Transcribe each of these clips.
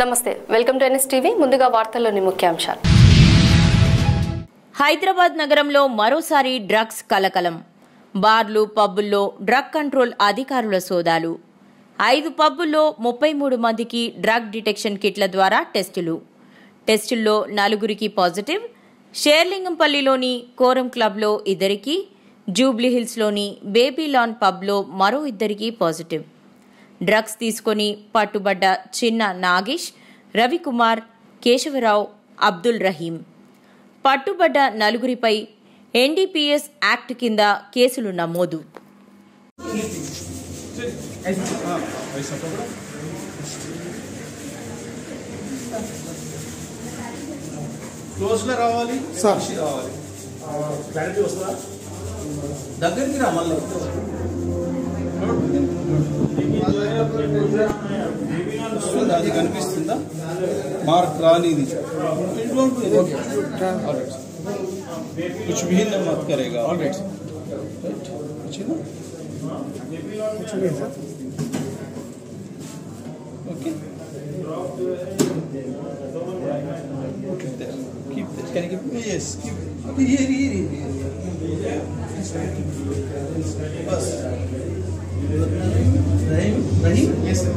నమస్తే, welcome to NS TV. ముందుగా వార్తల్లోని ముఖ్యాంశాలు. హైదరాబాద్ నగరంలో మరోసారి డ్రగ్స్ కలకలం. బార్లు, పబ్బుల్లో డ్రగ్ కంట్రోల్ అధికారుల సోదాలు. 5 పబ్బుల్లో 33 మందికి డ్రగ్ డిటెక్షన్ కిట్ల ద్వారా టెస్టుల్లో 4 పాజిటివ్. షేర్లింగంపల్లిలోని కోరం క్లబ్లో 2, జూబ్లీహిల్స్లోని బేబీలాన్ పబ్లో మరో 2 పాజిటివ్. డ్రగ్స్ తీసుకొని పట్టుబడ్డ చిన్న నాగేష్, రవికుమార్, కేశవరావు, అబ్దుల్ రహీం. పట్టుబడ్డ 4పై ఎన్డీపీఎస్ యాక్ట్ కింద కేసులు నమోదు. దగ్గరికి రా మళ్ళీ అది కనిపిస్తుందా? మార్క్ రానిది कुछ भी मत करेगा. Alright okay keep this. Can you give? Yes, keep here. बस रहीम yes sir.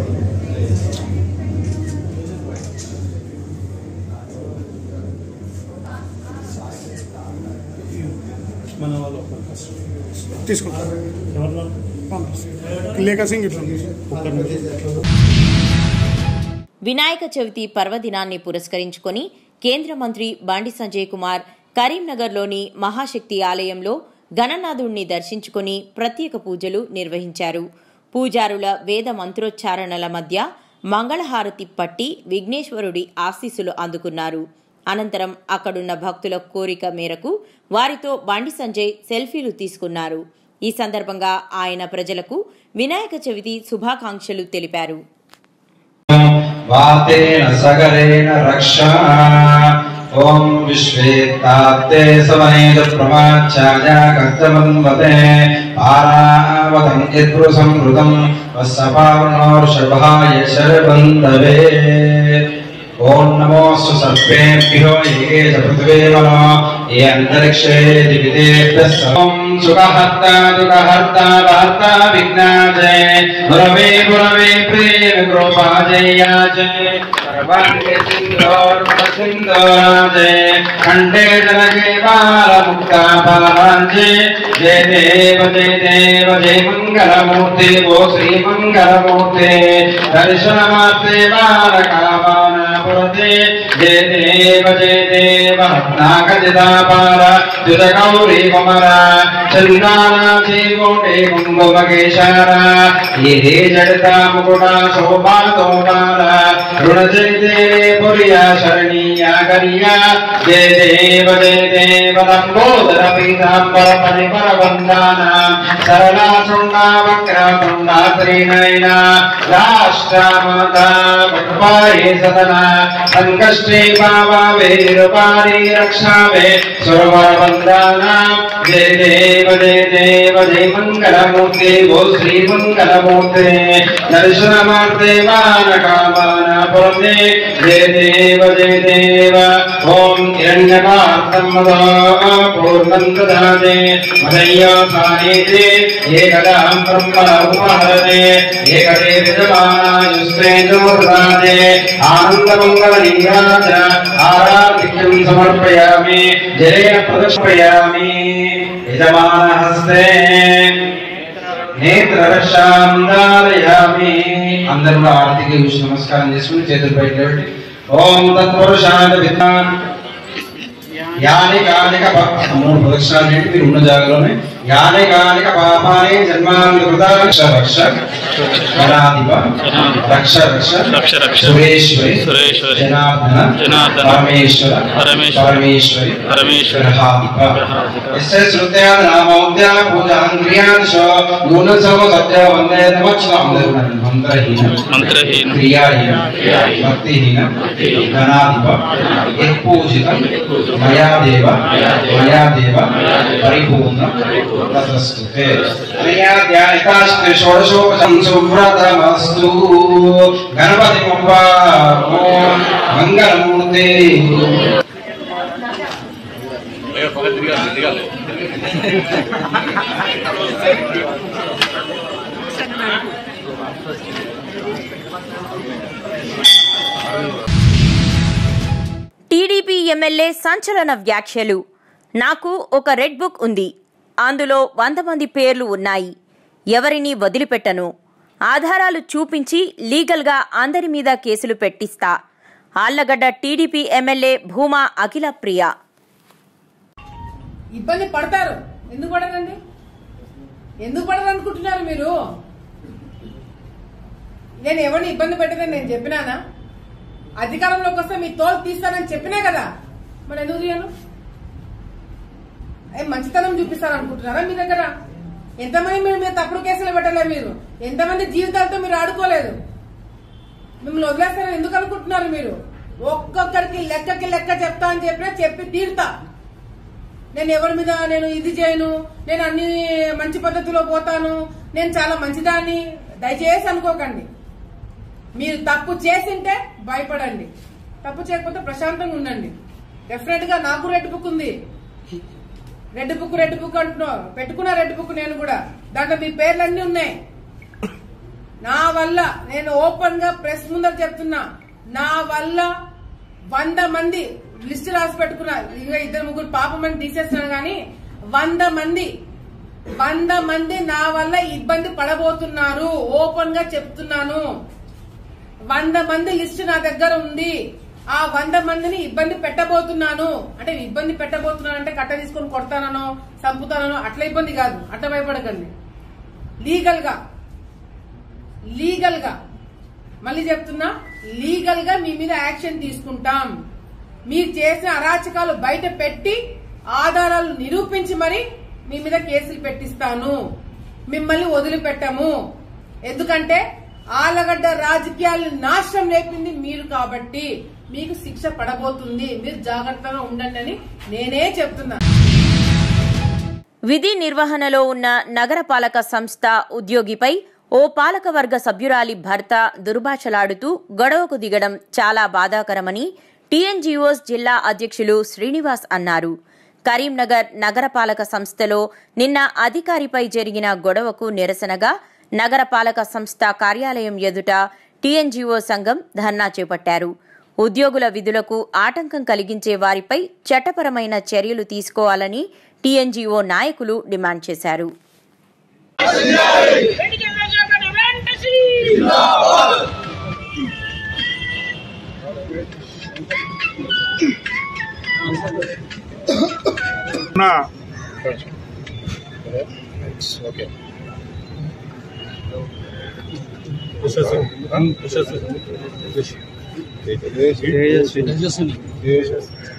మన వాళ్ళు తీసుకుంటారు లేక సింగ్ ఇట్లా. వినాయక చవితి పర్వదినాన్ని పురస్కరించుకొని కేంద్ర మంత్రి బండి సంజయ్ కుమార్ కరీంనగర్లోని మహాశక్తి ఆలయంలో గణనాథుణ్ణి దర్శించుకుని ప్రత్యేక పూజలు నిర్వహించారు. పూజారుల వేద మంత్రోచ్చారణల మధ్య మంగళహారతి పట్టి విఘ్నేశ్వరుడి ఆశీస్సులు అందుకున్నారు. అనంతరం అక్కడున్న భక్తుల కోరిక మేరకు వారితో బండి సంజయ్ సెల్ఫీలు తీసుకున్నారు. ఈ సందర్భంగా ఆయన ప్రజలకు వినాయక చవితి శుభాకాంక్షలు తెలిపారు. ఓం విశ్వేత్తాప్తే సవనేద ప్రమాచాయ కర్తవంవతే పారావతం యద్రు సంవృతం వస్సపావనోర్షభాయ శరబంధవే. ఓం నమోస్తు సర్వేభ్యో ఏ చ పృథివీ మనో ఏ అంతరిక్షే దివిదేభ్యస్సం సుఖహర్తా దుఃఖహర్తా వార్తా విఘ్నాజే పురవే పురవే ప్రేమ కృపాజయాజే సర్వాంగే సింధోర్మసింధోరాజే కంఠే జనకే బాలముక్తా బాలాంజే జయ దేవ జయ మంగళమూర్తి ఓ శ్రీ మంగళమూర్తి దర్శనమాత్రే బాలకామాన పురతే జయ దేవ రత్నాకజితాపార దుత గౌరీ కుమర చందానాథీ కోటే కుంభమకేశార ఏ జడతా ముకుట శోభాతోపార రుణ జయ పురియా శరణీయా కరియా జయ దేవ లంబోదర పీతాంబర పరిపర వందాన సరళా శృంగావక్రతుండా త్రినయన రాష్ట్రమాతా భగవాయే సదనా సంకష్టే భావే రూపాని రక్షావే సురవర వందానా జయ దేవ జయ మంగళమూర్తి ఓ శ్రీ మంగళమూర్తి దర్శనమార్తే మానకామాన పురతే జయ దేవ ఓం హిరణ్యపాత్రం మదో పూర్ణం దదాతే మదయ్యాసానేతే ఏకదాం బ్రహ్మణ ఉపహరతే ఏకదే విద్యమానాయుస్వేంద్రమూర్ధాతే ఆనందమంగళ నీరాజ ఆరాధిక్యం సమర్పయామి జయ ప్రదర్శయామి యజమానహస్తే నేత్రరక్షాందారయామి. అందరూ ఆరతికి నమస్కారం చేసుకుని చేతులు బయట పెట్టి ఓం తత్పురుషాయ విద్వాన్ యాని కానిక 3 ప్రదక్షిణాలు ఏంటి మీరు ఉన్న జాగాలోనే యాని కానిక పాపాని జన్మాంత కృత రక్ష గణాధిప రక్ష సురేశ్వరి జనార్దన పరమేశ్వరి గ్రహాధిప ఎస్య శృత్యాద నామోద్యా పూజాంగ్రియాన్ శో నూనసవ సత్య వందే నమః మంత్రహీన క్రియాహీన భక్తిహీన గణాధిప యత్పూజితం మయా దేవ పరిపూర్ణ ततस्तुते अनया ध्यायितास्ते षोडशोपचारं सुव्रतमस्तु गणपति बप्पा ओम मंगलमूर्ते టీడీపీ ఎమ్మెల్యే సంచలన వ్యాఖ్యలు. నాకు ఒక రెడ్ బుక్ ఉంది, అందులో 100 మంది పేర్లు ఉన్నాయి. ఎవరిని వదిలిపెట్టను. ఆధారాలు చూపించి లీగల్గా అందరి మీద కేసులు పెట్టిస్తా. Allagadda TDP MLA Bhuma Akhila Priya. ఇబ్బంది పడతారు. ఎందుకు పడరండి? ఎందుకు పడరు అనుకుంటున్నారు మీరు? నేను ఎవరిని ఇబ్బంది పెట్టదని నేను చెప్పినానా? అధికారంలోకి వస్తే మీ తోలు తీస్తానని చెప్పినా కదా, మరి ఎందుకు తీయను? మంచితనం చూపిస్తారు అనుకుంటున్నారా? మీ దగ్గర ఎంతమంది మీరు తప్పుడు కేసులు పెట్టలే, మీరు ఎంతమంది జీవితాలతో మీరు ఆడుకోలేదు. మిమ్మల్ని వదిలేస్తారని ఎందుకు అనుకుంటున్నారు మీరు? ఒక్కొక్కరికి లెక్క చెప్తా అని చెప్పినా చెప్పి తీరుతా. నేను ఎవరి మీద నేను ఇది చేయను, నేను అన్ని మంచి పద్ధతిలో పోతాను, నేను చాలా మంచిదాన్ని దయచేసి అనుకోకండి. మీరు తప్పు చేసింటే భయపడండి, తప్పు చేయకపోతే ప్రశాంతంగా ఉండండి. డెఫినెట్ గా నాకు రెడ్ బుక్ ఉంది. రెడ్ బుక్ అంటున్నావు, పెట్టుకున్నా రెడ్ బుక్ నేను కూడా. దాంట్లో మీ పేర్లన్నీ ఉన్నాయి. నా వల్ల నేను ఓపెన్ గా ప్రెస్ ముందర చెప్తున్నా, నా వల్ల 100 మంది లిస్ట్ రాసి పెట్టుకున్నా. ఇంకా 2-3 పాపమని తీసేస్తున్నాను కానీ 100 మంది నా వల్ల ఇబ్బంది పడబోతున్నారు. ఓపెన్ గా చెప్తున్నాను. 100 మంది లిస్ట్ నా దగ్గర ఉంది. ఆ 100 మందిని ఇబ్బంది పెట్టబోతున్నాను. అంటే ఇబ్బంది పెట్టబోతున్నాను అంటే కట్ట తీసుకొని కొడతానో చంపుతానో అట్లా ఇబ్బంది కాదు, అట్లా భయపడకండి. లీగల్ గా మళ్ళీ చెప్తున్నా, లీగల్ గా మీ మీద యాక్షన్ తీసుకుంటాం. మీరు చేసిన అరాచకాలు బయట పెట్టి ఆధారాలు నిరూపించి మరి మీ మీద కేసులు పెట్టిస్తాను. మిమ్మల్ని వదిలిపెట్టము. ఎందుకంటే ఆళ్లగడ్డ రాజకీయాలను నాశనం రేపింది మీరు కాబట్టి మీకు శిక్ష పడబోతుంది. మీరు జాగ్రత్తగా ఉండండి అని నేనే చెప్తున్నా. విధి నిర్వహణలో ఉన్న నగరపాలక సంస్థ ఉద్యోగిపై ఓ పాలకవర్గ సభ్యురాలి భర్త దుర్భాషలాడుతూ గొడవకు దిగడం చాలా బాధాకరమని టీఎన్జీఓస్ జిల్లా అధ్యక్షులు శ్రీనివాస్ అన్నారు. కరీంనగర్ నగరపాలక సంస్థలో నిన్న అధికారిపై జరిగిన గొడవకు నిరసనగా నగరపాలక సంస్థ కార్యాలయం ఎదుట టీఎన్జీఓ సంఘం ధర్నా చేపట్టారు. ఉద్యోగుల విధులకు ఆటంకం కలిగించే వారిపై చట్టపరమైన చర్యలు తీసుకోవాలని టీఎన్జీఓ నాయకులు డిమాండ్ చేశారు.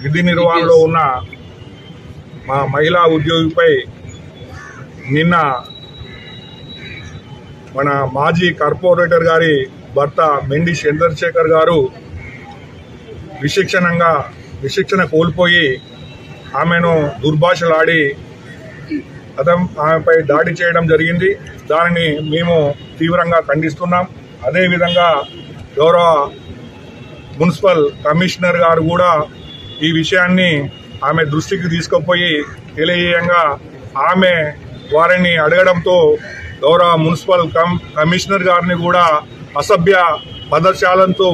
విధి నిర్వహణలో ఉన్న మా మహిళా ఉద్యోగిపై నిన్న మన మాజీ కార్పొరేటర్ గారి భర్త మెండి చంద్రశేఖర్ గారు విశిక్షణ కోల్పోయి ఆమెను దుర్భాషలాడి ఆమెపై దాడి చేయడం జరిగింది. దానిని మేము తీవ్రంగా ఖండిస్తున్నాం. అదేవిధంగా గౌరవ మున్సిపల్ కమిషనర్ గారు కూడా ఈ విషయాన్ని ఆమె దృష్టికి తీసుకుపోయి తెలియజేయంగా ఆమె వారిని అడగడంతో గౌరవ మున్సిపల్ కమిషనర్ గారిని కూడా అసభ్య పదజాలంతో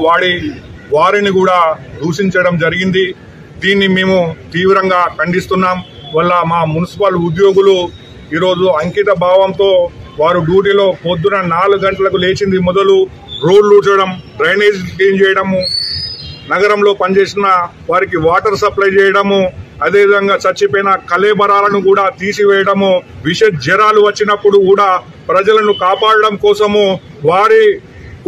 వారిని కూడా దూషించడం జరిగింది. దీన్ని మేము తీవ్రంగా ఖండిస్తున్నాం. వల్ల మా మున్సిపల్ ఉద్యోగులు ఈరోజు అంకిత భావంతో వారు డ్యూటీలో పొద్దున 4 గంటలకు లేచింది మొదలు రోడ్లు ఊడ్చడం, డ్రైనేజ్ క్లీన్ చేయడము, నగరంలో పనిచేసిన వారికి వాటర్ సప్లై చేయడము, అదేవిధంగా చచ్చిపోయిన కళేబరాలను కూడా తీసివేయడము, విష జ్వరాలు వచ్చినప్పుడు కూడా ప్రజలను కాపాడడం కోసము వారి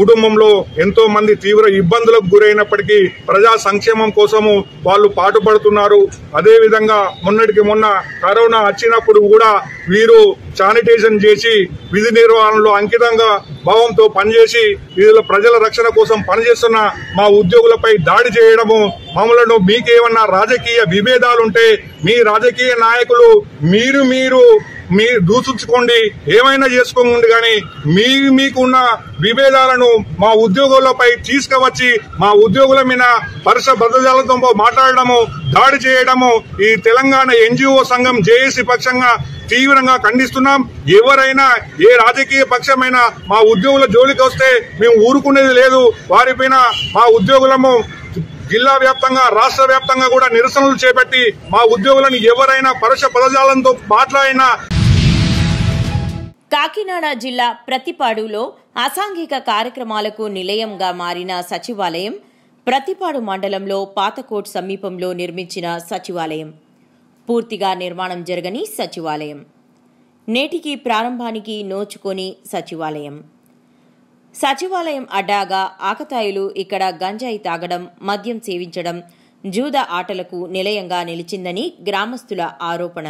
కుటుంబంలో ఎంతో మంది తీవ్ర ఇబ్బందులకు గురైనప్పటికీ ప్రజా సంక్షేమం కోసము వాళ్ళు పాటుపడుతున్నారు. అదేవిధంగా మొన్నటికి మొన్న కరోనా వచ్చినప్పుడు కూడా వీరు శానిటైజేషన్ చేసి విధి నిర్వహణలో అంకితంగా భావంతో పనిచేసి విధుల ప్రజల రక్షణ కోసం పనిచేస్తున్న మా ఉద్యోగులపై దాడి చేయడము, మమ్మలను మీకేమన్నా రాజకీయ విభేదాలుంటే మీ రాజకీయ నాయకులు మీరు దూసుకుని ఏమైనా చేసుకోండి, కానీ మీకున్న విభేదాలను మా ఉద్యోగులపై తీసుకువచ్చి మా ఉద్యోగుల మీద పరుష బద్దజాలతో మాట్లాడడము, దాడి చేయడము ఈ తెలంగాణ ఎన్జిఓ సంఘం జేఏసీ పక్షంగా తీవ్రంగా ఖండిస్తున్నాం. ఎవరైనా ఏ రాజకీయ పక్షమైనా మా ఉద్యోగుల జోలికి వస్తే మేము ఊరుకునేది లేదు. వారిపైన మా ఉద్యోగులము జిల్లా వ్యాప్తంగా రాష్ట్ర వ్యాప్తంగా కూడా నిరసనలు చేపట్టి మా ఉద్యోగులను ఎవరైనా పరుష పదజాలంతో మాట్లాడినా. కాకినాడ జిల్లా ప్రతిపాడులో అసాంఘిక కార్యక్రమాలకు నిలయంగా మారిన సచివాలయం, ప్రతిపాడు మండలంలో పాతకోట్ సమీపంలో నిర్మించిన సచివాలయం, పూర్తిగా నిర్మాణం జరగని సచివాలయం, నేటికి ప్రారంభానికి నోచుకొని సచివాలయం అడ్డాగా ఆకతాయిలు ఇక్కడ గంజాయి తాగడం, మద్యం సేవించడం, జూద ఆటలకు నిలయంగా నిలిచిందని గ్రామస్తుల ఆరోపణ.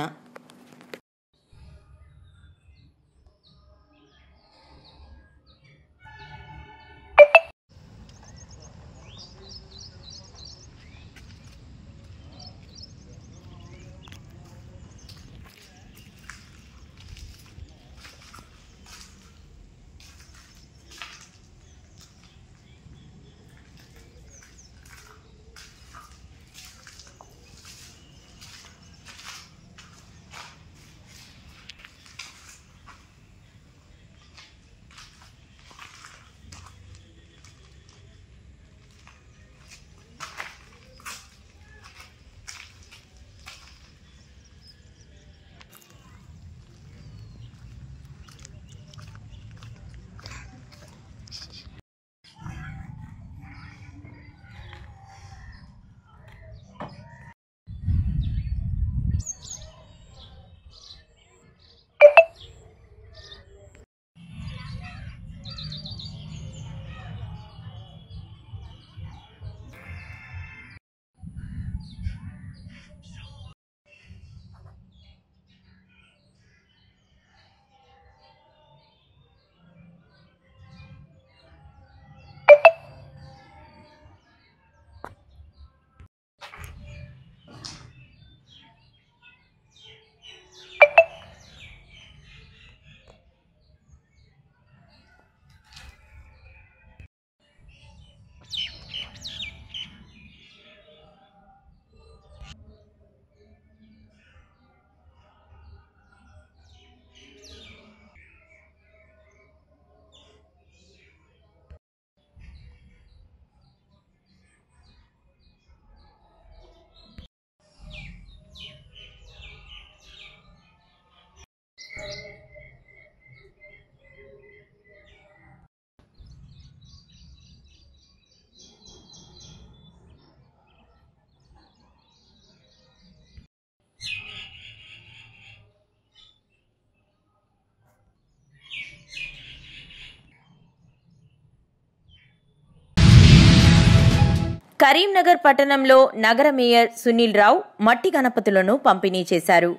కరీంనగర్ పట్టణంలో నగర మేయర్ సునీల్ రావు మట్టి గణపతులను పంపిణీ చేశారు.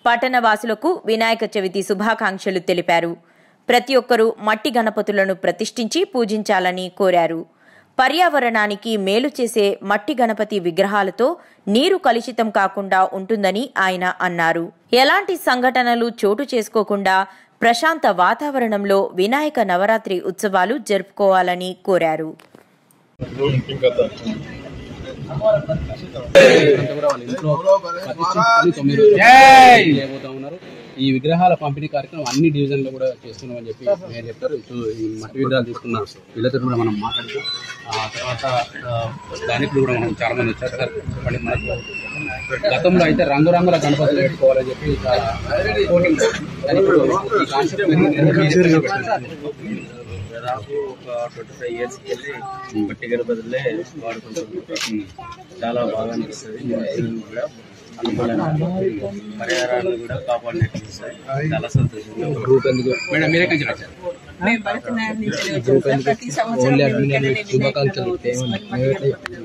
పట్టణ వాసులకు వినాయక చవితి శుభాకాంక్షలు తెలిపారు. ప్రతి ఒక్కరూ మట్టి గణపతులను ప్రతిష్ఠించి పూజించాలని కోరారు. పర్యావరణానికి మేలు చేసే మట్టి గణపతి విగ్రహాలతో నీరు కలుషితం కాకుండా ఉంటుందని ఆయన అన్నారు. ఎలాంటి సంఘటనలు చోటు చేసుకోకుండా ప్రశాంత వాతావరణంలో వినాయక నవరాత్రి ఉత్సవాలు జరుపుకోవాలని కోరారు. ఈ విగ్రహాల పంపిణీ కార్యక్రమం అన్ని డివిజన్లో కూడా చేస్తున్నామని చెప్పి నేను చెప్తారు. ఈ మట్టి విగ్రహాలు తీసుకున్న వీళ్ళతో కూడా మనం మాట్లాడుతాం. తర్వాత దానికి కూడా మనం చాలా మంది వచ్చారు సార్. చెప్పండి, మనకు గతంలో అయితే రంగురంగుల గణపతులు పెట్టుకోవాలని చెప్పి చాలా పోటీ ఈ కాన్సెప్ట్ దాదాపు ఒక 25 years వెళ్ళి మట్టి గణపతులే వాడుకుంటున్నాం. చాలా బాగా అనిపిస్తుంది. కూడా పర్యావరణాన్ని కూడా కాపాడినట్టు చాలా సంతోషంగా. మేడం మీరే కంచి వచ్చారు. మేము భరతనాట్యం నుంచి వచ్చాం. ప్రతి సంవత్సరం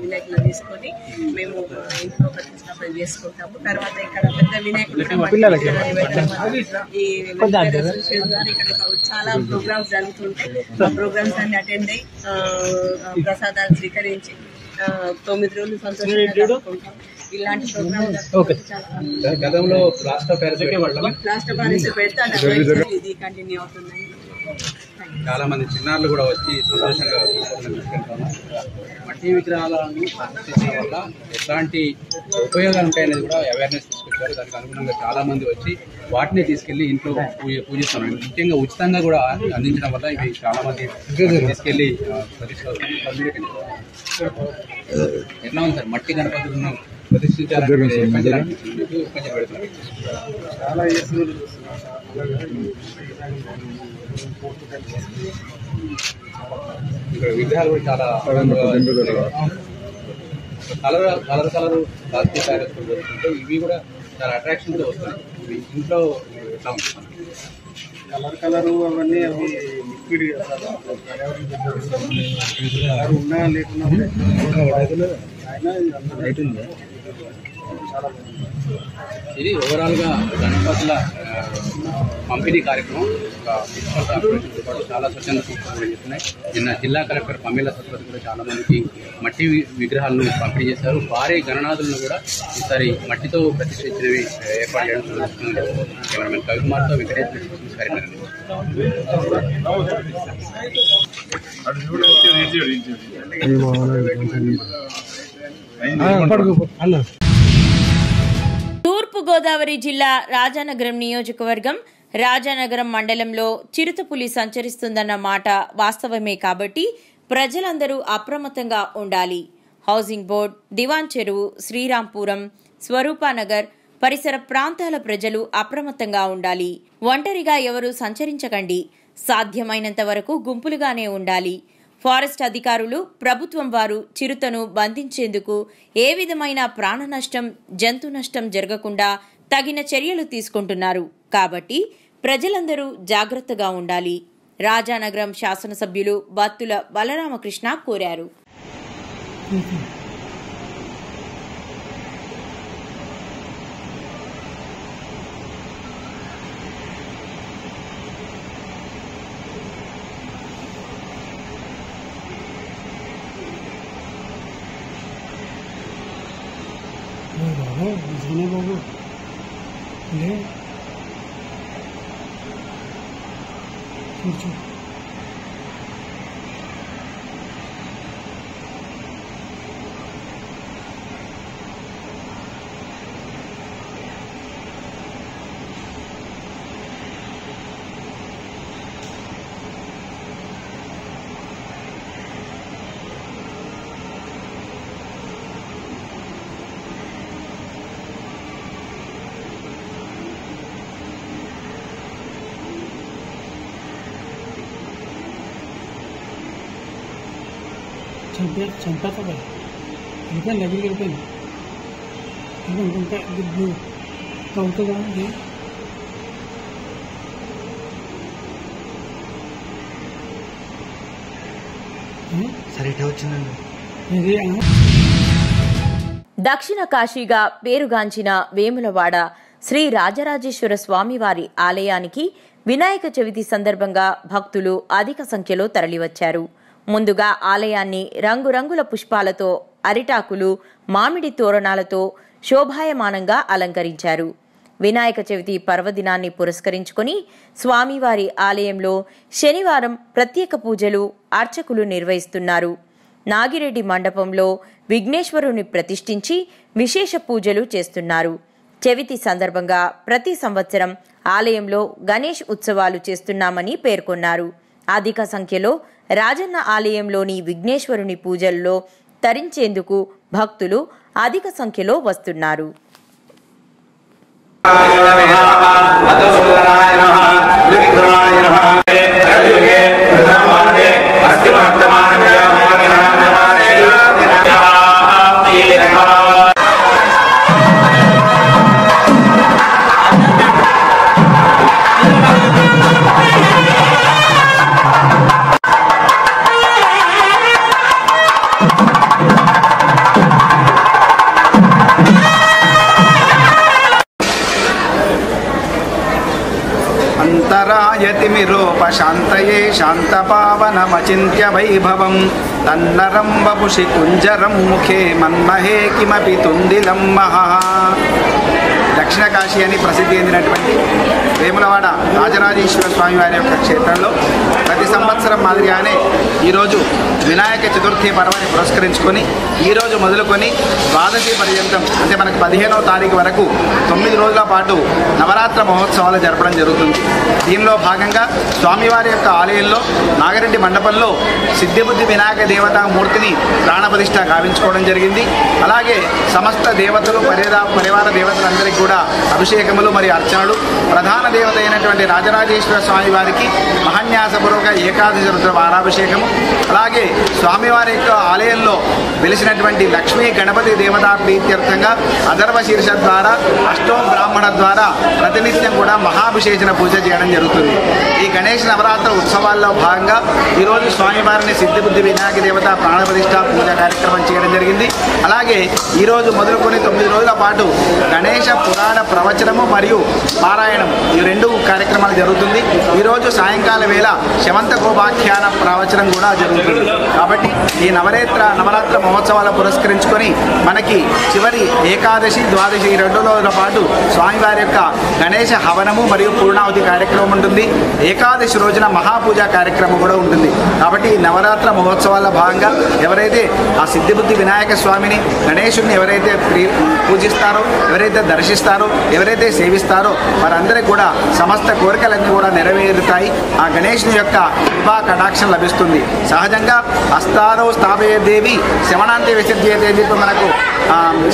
వినాయకులు తీసుకొని మేము ఇంట్లో ప్రతిష్టాపన చేసుకుంటాము. తర్వాత ఇక్కడ పెద్ద వినాయకులు ఇక్కడ చాలా ప్రోగ్రామ్స్ జరుగుతుంటాయి. ఆ ప్రోగ్రామ్స్ అన్ని అటెండ్ అయ్యి ప్రసాదాలు స్వీకరించి 9 రోజులు సంతోషంగా ఇలాంటి ప్రోగ్రామ్స్ గతంలో ప్లాస్టర్ పెడతాను ఇది కంటిన్యూ అవుతుందండి. చాలా మంది చిన్నారులు కూడా వచ్చి సంతోషంగా మట్టి విగ్రహాలను ప్రతిష్ఠించడం వల్ల ఎట్లాంటి ఉపయోగాలు ఉంటాయనేది కూడా అవేర్నెస్ తీసుకొచ్చారు. దానికి అనుగుణంగా చాలా మంది వచ్చి వాటిని తీసుకెళ్లి ఇంట్లో పూజిస్తున్నారు. ముఖ్యంగా ఉచితంగా కూడా అందించడం వల్ల ఇవి చాలా మంది తీసుకెళ్లి ఎట్లా ఉంది సార్ మట్టి గణపతులను ప్రతిష్ఠించారు? చాలా ఇక్కడ విగ్రహాలు కూడా చాలా కలర్ ప్లాస్టిక్ తయారు జరుగుతుంటే ఇవి కూడా చాలా అట్రాక్షన్ తో వస్తాయి. ఇవి ఇంట్లో ఎట్లా ఉంటుంది? కలర్ అవన్నీ అవి లిక్విడ్ ఉన్నా లేకున్నా ఇది ఓవరాల్ గా గణపతుల పంపిణీ కార్యక్రమం మున్సిపల్ కార్పొరేషన్ పాటు చాలా స్వచ్ఛంద సంస్థలు చేస్తున్నాయి. నిన్న జిల్లా కలెక్టర్ పమేల సత్వతి కూడా చాలా మందికి మట్టి విగ్రహాలను పంపిణీ చేశారు. భారీ గణనాథులను కూడా ఈసారి మట్టితో ప్రతిష్ఠించినవి ఏర్పాటు చేయడం జరుగుతుంది. కెమెరామెన్ కవికుమార్తో వెంకటేశ్వర తూర్పుగోదావరి జిల్లా రాజానగరం నియోజకవర్గం రాజానగరం మండలంలో చిరుతపులి సంచరిస్తుందన్న మాట వాస్తవమే కాబట్టి ప్రజలందరూ అప్రమత్తంగా ఉండాలి. హౌసింగ్ బోర్డ్, దివాన్ చెరువు, శ్రీరాంపురం, స్వరూపానగర్ పరిసర ప్రాంతాల ప్రజలు అప్రమత్తంగా ఉండాలి. ఒంటరిగా ఎవరూ సంచరించకండి. సాధ్యమైనంత వరకు గుంపులుగానే ఉండాలి. ఫారెస్ట్ అధికారులు, ప్రభుత్వం వారు చిరుతను బంధించేందుకు ఏ విధమైన ప్రాణ నష్టం, జంతు నష్టం జరగకుండా తగిన చర్యలు తీసుకుంటున్నారు. కాబట్టి ప్రజలందరూ జాగ్రత్తగా ఉండాలి. రాజానగరం శాసనసభ్యులు బత్తుల బలరామకృష్ణ కోరారు. బాబు కూర్చో. చంపేస్తా వెళ్ళిపోయింది దగ్గరికి వెళ్ళిపోయింది. ఇంకా అవుతుందా సరే వచ్చిందండి. దక్షిణ కాశీగా పేరుగాంచిన వేములవాడ శ్రీ రాజరాజేశ్వర స్వామివారి ఆలయానికి వినాయక చవితి సందర్భంగా భక్తులు అధిక సంఖ్యలో తరలివచ్చారు. ముందుగా ఆలయాన్ని రంగురంగుల పుష్పాలతో, అరిటాకులు, మామిడి తోరణాలతో శోభాయమానంగా అలంకరించారు. వినాయక చవితి పర్వదినాన్ని పురస్కరించుకుని స్వామివారి ఆలయంలో శనివారం ప్రత్యేక పూజలు, అర్చకులు నిర్వహిస్తున్నారు. నాగిరెడ్డి మండపంలో విఘ్నేశ్వరుని ప్రతిష్ఠించి విశేష పూజలు చేస్తున్నారు. చవితి సందర్భంగా ప్రతి సంవత్సరం ఆలయంలో గణేష్ ఉత్సవాలు చేస్తున్నామని పేర్కొన్నారు. అధిక సంఖ్యలో రాజన్న ఆలయంలోని విఘ్నేశ్వరుని పూజల్లో తరించేందుకు భక్తులు అధిక సంఖ్యలో వస్తున్నారు. शान्तरायतिमिरोपशान्तये शान्तपावनमचिन्त्य वैभवं तन्नरं वपुषि कुञ्जरं मुखे मन्महे किमपि तुन्दिलं महः। దక్షిణ కాశీ అని ప్రసిద్ధి చెందినటువంటి వేములవాడ రాజరాజేశ్వర స్వామి వారి యొక్క క్షేత్రంలో ప్రతి సంవత్సరం మాదిరిగానే ఈరోజు వినాయక చతుర్థి పర్వాన్ని పురస్కరించుకొని ఈరోజు మొదలుకొని ద్వాదశి పర్యంతం అంటే మనకు 15వ తారీఖు వరకు 9 రోజుల పాటు నవరాత్ర మహోత్సవాలు జరపడం జరుగుతుంది. దీనిలో భాగంగా స్వామివారి యొక్క ఆలయంలో నాగరెడ్డి మండపంలో సిద్ధిబుద్ధి వినాయక దేవతా మూర్తిని ప్రాణప్రతిష్ఠ గావించుకోవడం జరిగింది. అలాగే సమస్త దేవతలు పరివార దేవతలందరికీ కూడా అభిషేకములు మరియు అర్చనలు, ప్రధాన దేవత అయినటువంటి రాజరాజేశ్వర స్వామి వారికి మహాన్యాసపూర్వక ఏకాదశి రుద్ర వారాభిషేకము, అలాగే స్వామివారి యొక్క ఆలయంలో వెలిసినటువంటి లక్ష్మీ గణపతి దేవతా ప్రీత్యర్థంగా అధర్వ శీర్ష ద్వారా అష్టోం బ్రాహ్మణ ద్వారా ప్రతినిత్యం కూడా మహాభిషేచన పూజ చేయడం జరుగుతుంది. ఈ గణేష్ నవరాత్రి ఉత్సవాల్లో భాగంగా ఈరోజు స్వామివారిని సిద్ధిబుద్ధి వినాయక దేవత ప్రాణప్రతిష్ఠ పూజ కార్యక్రమం చేయడం జరిగింది. అలాగే ఈరోజు మొదలుకొని 9 రోజుల పాటు గణేష పురాణ ప్రవచనము మరియు పారాయణం ఈ 2 కార్యక్రమాలు జరుగుతుంది. ఈరోజు సాయంకాల వేళ శమంతకోపాఖ్యాన ప్రవచనం కూడా జరుగుతుంది. కాబట్టి ఈ నవరాత్ర మహోత్సవాల పురస్కరించుకొని మనకి చివరి ఏకాదశి ద్వాదశి 2 రోజుల పాటు స్వామివారి యొక్క గణేష హవనము మరియు పూర్ణావతి కార్యక్రమం ఉంటుంది. ఏకాదశి రోజున మహాపూజ కార్యక్రమం కూడా ఉంటుంది. కాబట్టి ఈ నవరాత్ర మహోత్సవాల భాగంగా ఎవరైతే ఆ సిద్ధిబుద్ధి వినాయక స్వామిని గణేశుడిని ఎవరైతే పూజిస్తారో, ఎవరైతే దర్శిస్తారో, ఎవరైతే సేవిస్తారో వారందరికీ కూడా సమస్త కోరికలన్నీ కూడా నెరవేరుతాయి. ఆ గణేశుని యొక్క కృపా కటాక్షం లభిస్తుంది. సహజంగా అస్తారో స్థాపయ దేవి శవణాంతి విసర్జయతే అని చెప్పి మనకు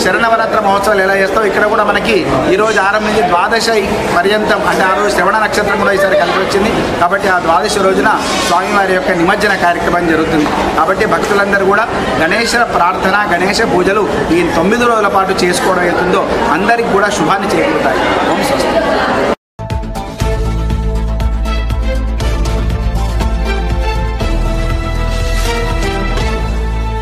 శరణవరాత్ర మహోత్సవాలు ఎలా చేస్తాం, ఇక్కడ కూడా మనకి ఈరోజు ఆరంభించి ద్వాదశి పర్యంతం అంటే ఆ రోజు శ్రవణ నక్షత్రం కూడా ఈసారి కలిసి వచ్చింది. కాబట్టి ఆ ద్వాదశి రోజున స్వామివారి యొక్క నిమజ్జన కార్యక్రమం జరుగుతుంది. కాబట్టి భక్తులందరూ కూడా గణేశ ప్రార్థన, గణేశ పూజలు ఈ 9 రోజుల పాటు చేసుకోవడం అవుతుందో అందరికీ కూడా శుభాన్ని చేకూరుతాయి. ఓం స్వస్తి.